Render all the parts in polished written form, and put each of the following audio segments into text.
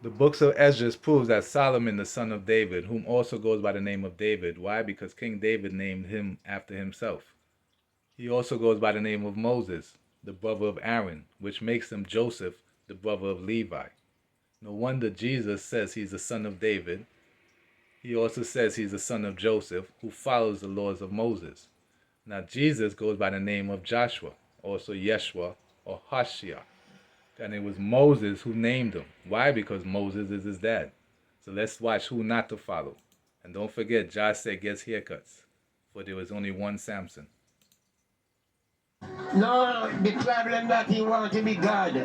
The books of Esdras proves that Solomon, the son of David, whom also goes by the name of David. Why? Because King David named him after himself. He also goes by the name of Moses, the brother of Aaron, which makes him Joseph, the brother of Levi. No wonder Jesus says he's the son of David. He also says he's the son of Joseph, who follows the laws of Moses. Now, Jesus goes by the name of Joshua, also Yeshua or Hashia. And it was Moses who named him. Why? Because Moses is his dad. So let's watch who not to follow. And don't forget, Josh said gets haircuts, for there was only one Samson. No, the problem that he wanted to be God.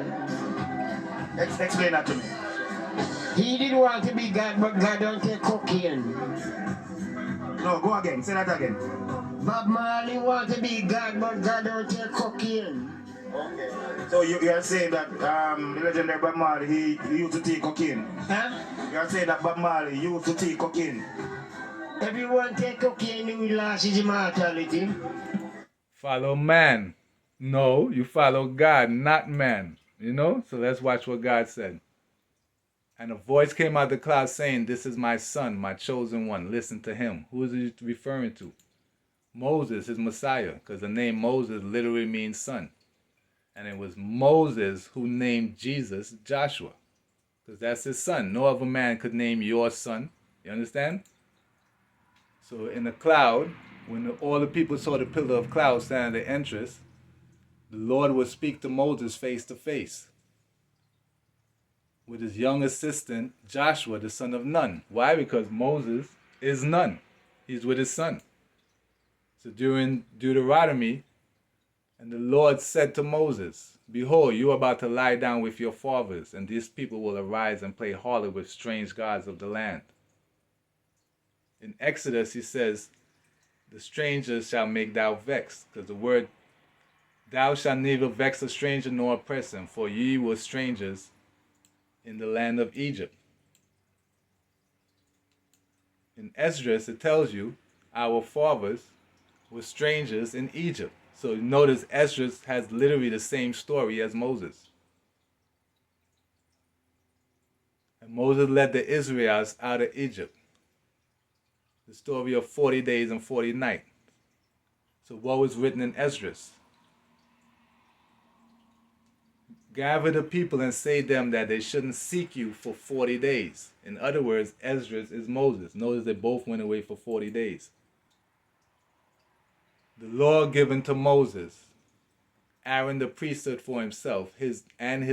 Explain that to me. He didn't want to be God, but God don't take cocaine. No, go again. Say that again. Bob Marley want to be God, but God don't take cocaine. Okay. So you are saying that the legendary Bob Marley, he used to take cocaine? Huh? You are saying that Bob Marley used to take cocaine? Everyone take cocaine and will lose his immortality. Follow man. No, you follow God, not man. You know? So let's watch what God said. And a voice came out of the cloud saying, "This is my son, my chosen one. Listen to him." Who is he referring to? Moses, his Messiah, because the name Moses literally means son. And it was Moses who named Jesus Joshua, because that's his son. No other man could name your son. You understand? So in the cloud, when all the people saw the pillar of cloud stand at the entrance, the Lord would speak to Moses face to face with his young assistant Joshua, the son of Nun. Why? Because Moses is Nun. He's with his son. So during Deuteronomy, and the Lord said to Moses, "Behold, you are about to lie down with your fathers, and these people will arise and play harlot with strange gods of the land." In Exodus, he says, "The strangers shall make thou vex," because the word, "Thou shalt neither vex a stranger nor oppress him, for ye were strangers in the land of Egypt." In Esdras, it tells you, "Our fathers were strangers in Egypt." So notice Esdras has literally the same story as Moses. And Moses led the Israelites out of Egypt. The story of 40 days and 40 nights. So what was written in Esdras? Gather the people and say to them that they shouldn't seek you for 40 days. In other words, Esdras is Moses. Notice they both went away for 40 days. The law given to Moses, Aaron the priesthood for himself, his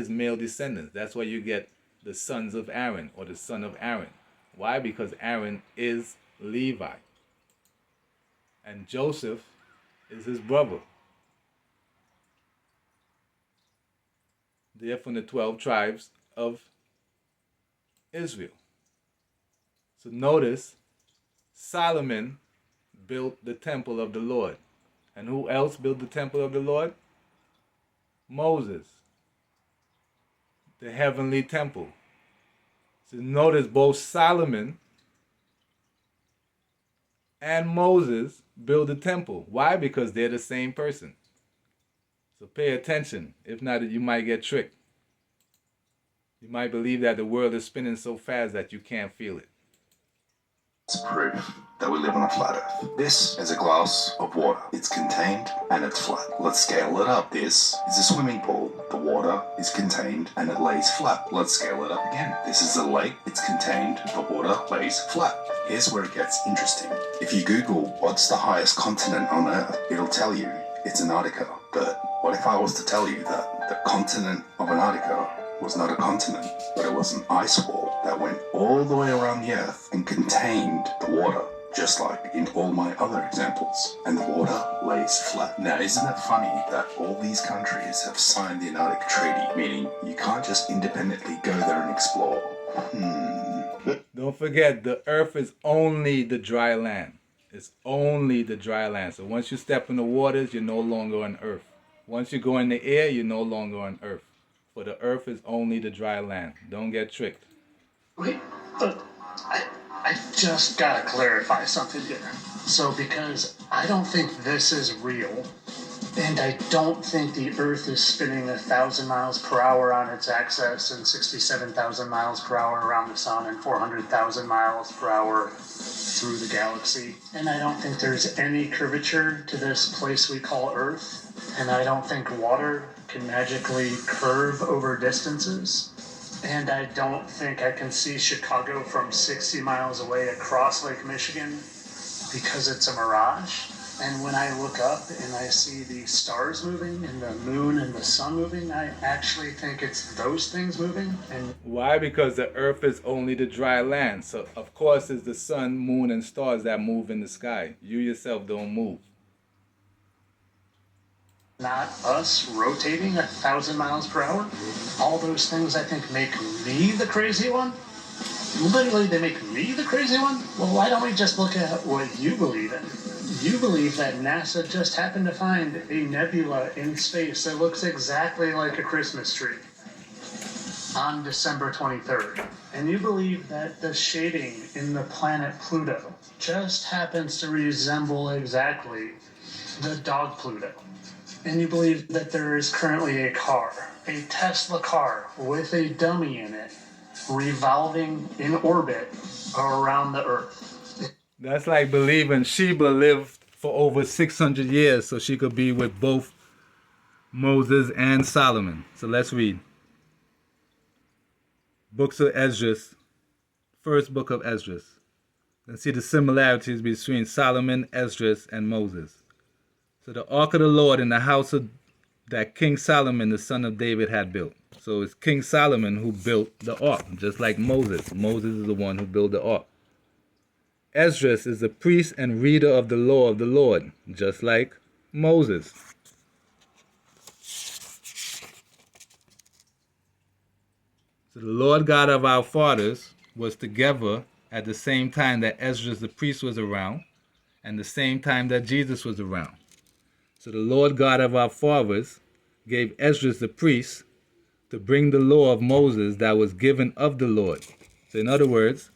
male descendants. That's why you get the sons of Aaron or the son of Aaron. Why? Because Aaron is Levi. And Joseph is his brother. They're from the 12 tribes of Israel. So notice, Solomon built the temple of the Lord. And who else built the temple of the Lord? Moses. The heavenly temple. So notice both Solomon and Moses build the temple. Why? Because they're the same person. So pay attention. If not, you might get tricked. You might believe that the world is spinning so fast that you can't feel it. It's proof that we live on a flat earth. This is a glass of water. It's contained and it's flat. Let's scale it up. This is a swimming pool. The water is contained and it lays flat. Let's scale it up again. This is a lake. It's contained. The water lays flat. Here's where it gets interesting. If you Google what's the highest continent on earth, it'll tell you it's Antarctica. But what if I was to tell you that the continent of Antarctica was not a continent, but it was an ice wall that went all the way around the earth and contained the water, just like in all my other examples, and the water lays flat. Now, isn't it funny that all these countries have signed the Antarctic Treaty, meaning you can't just independently go there and explore? Don't forget, the earth is only the dry land. It's only the dry land. So once you step in the waters, you're no longer on earth. Once you go in the air, you're no longer on earth. For the earth is only the dry land. Don't get tricked. Wait, look, I just gotta clarify something here. So, because I don't think this is real, And I don't think the Earth is spinning 1,000 miles per hour on its axis and 67,000 miles per hour around the sun and 400,000 miles per hour through the galaxy. And I don't think there's any curvature to this place we call Earth. And I don't think water can magically curve over distances. And I don't think I can see Chicago from 60 miles away across Lake Michigan because it's a mirage. And when I look up and I see the stars moving and the moon and the sun moving, I actually think it's those things moving. And Why? Because the earth is only the dry land. So, of course, it's the sun, moon, and stars that move in the sky. You yourself don't move. not us rotating 1,000 miles per hour. All those things I think make me the crazy one. Literally, they make me the crazy one. Well, why don't we just look at what you believe in? You believe that NASA just happened to find a nebula in space that looks exactly like a Christmas tree on December 23rd. And you believe that the shading in the planet Pluto just happens to resemble exactly the dog Pluto. And you believe that there is currently a car, a Tesla car with a dummy in it, revolving in orbit around the Earth. That's like believing Sheba lived for over 600 years so she could be with both Moses and Solomon. So let's read. Books of Esdras, first book of Esdras. Let's see the similarities between Solomon, Esdras, and Moses. So the ark of the Lord in the house of that King Solomon, the son of David, had built. So it's King Solomon who built the ark, just like Moses. Moses is the one who built the ark. Esdras is the priest and reader of the law of the Lord, just like Moses. So the Lord God of our fathers was together at the same time that Esdras the priest was around, and the same time that Jesus was around. So the Lord God of our fathers gave Esdras the priest to bring the law of Moses that was given of the Lord. So in other words,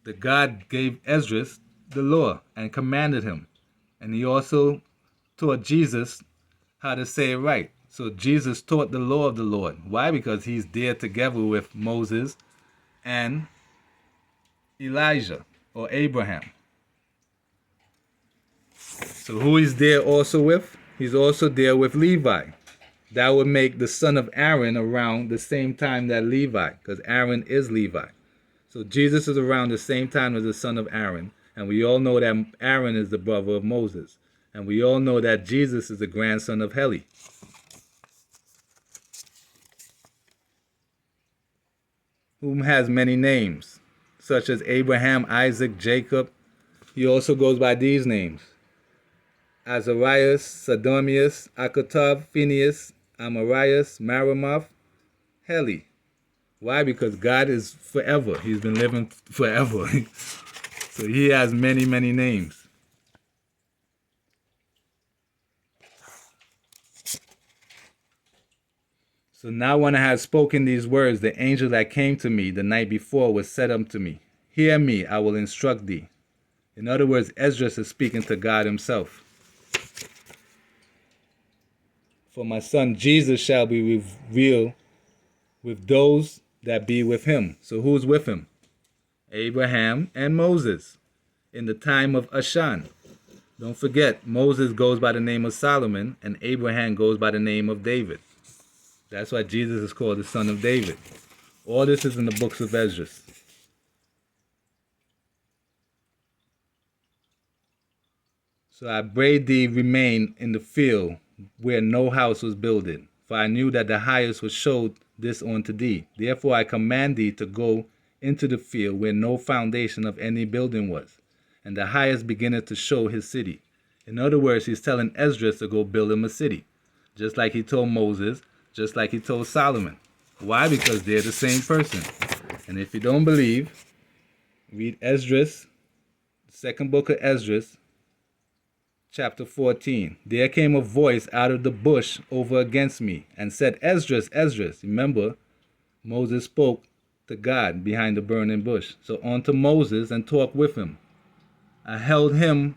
the God gave Esdras the law and commanded him. And he also taught Jesus how to say it right. So Jesus taught the law of the Lord. Why? Because he's there together with Moses and Elijah or Abraham. So who is there also with? He's also there with Levi. That would make the son of Aaron around the same time that Levi, because Aaron is Levi. So Jesus is around the same time as the son of Aaron. And we all know that Aaron is the brother of Moses. And we all know that Jesus is the grandson of Heli. Whom has many names, such as Abraham, Isaac, Jacob. He also goes by these names: Azarias, Sodomius, Akotov, Phineas, Amarias, Maramoth, Heli. Why? Because God is forever. He's been living forever. So he has many, many names. So now when I had spoken these words, the angel that came to me the night before was said unto me, Hear me, I will instruct thee. In other words, Esdras is speaking to God himself. For my son Jesus shall be revealed with those that be with him. So who's with him? Abraham and Moses in the time of Ashan. Don't forget, Moses goes by the name of Solomon and Abraham goes by the name of David. That's why Jesus is called the son of David. All this is in the books of Esdras. So I bade thee remain in the field where no house was builded, for I knew that the highest would show this unto thee. Therefore I command thee to go into the field where no foundation of any building was, and the highest beginneth to show his city. In other words, he's telling Esdras to go build him a city, just like he told Moses, just like he told Solomon. Why? Because they're the same person. And if you don't believe, read Esdras, the second book of Esdras, chapter 14. There came a voice out of the bush over against me and said, Esdras, Esdras. Remember, Moses spoke to God behind the burning bush. So on to Moses and talked with him. I held him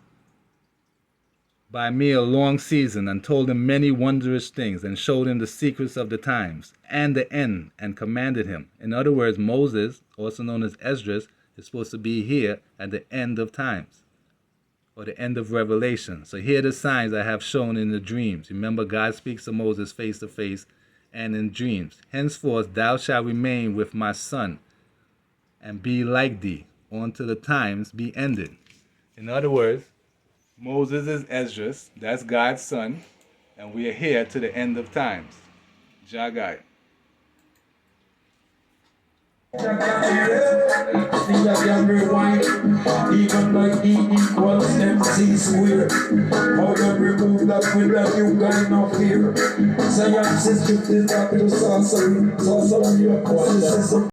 by me a long season, and told him many wondrous things, and showed him the secrets of the times and the end, and commanded him. In other words, Moses, also known as Esdras, is supposed to be here at the end of times, or the end of Revelation. So here are the signs I have shown in the dreams. Remember, God speaks to Moses face to face and in dreams. Henceforth thou shalt remain with my son, and be like thee, until the times be ended. In other words, Moses is Esdras, that's God's son, and we are here to the end of times. Jagai. Even like E equals MC squared. How you remove that with that you got enough fear. Science is just the sorcery, sorcery,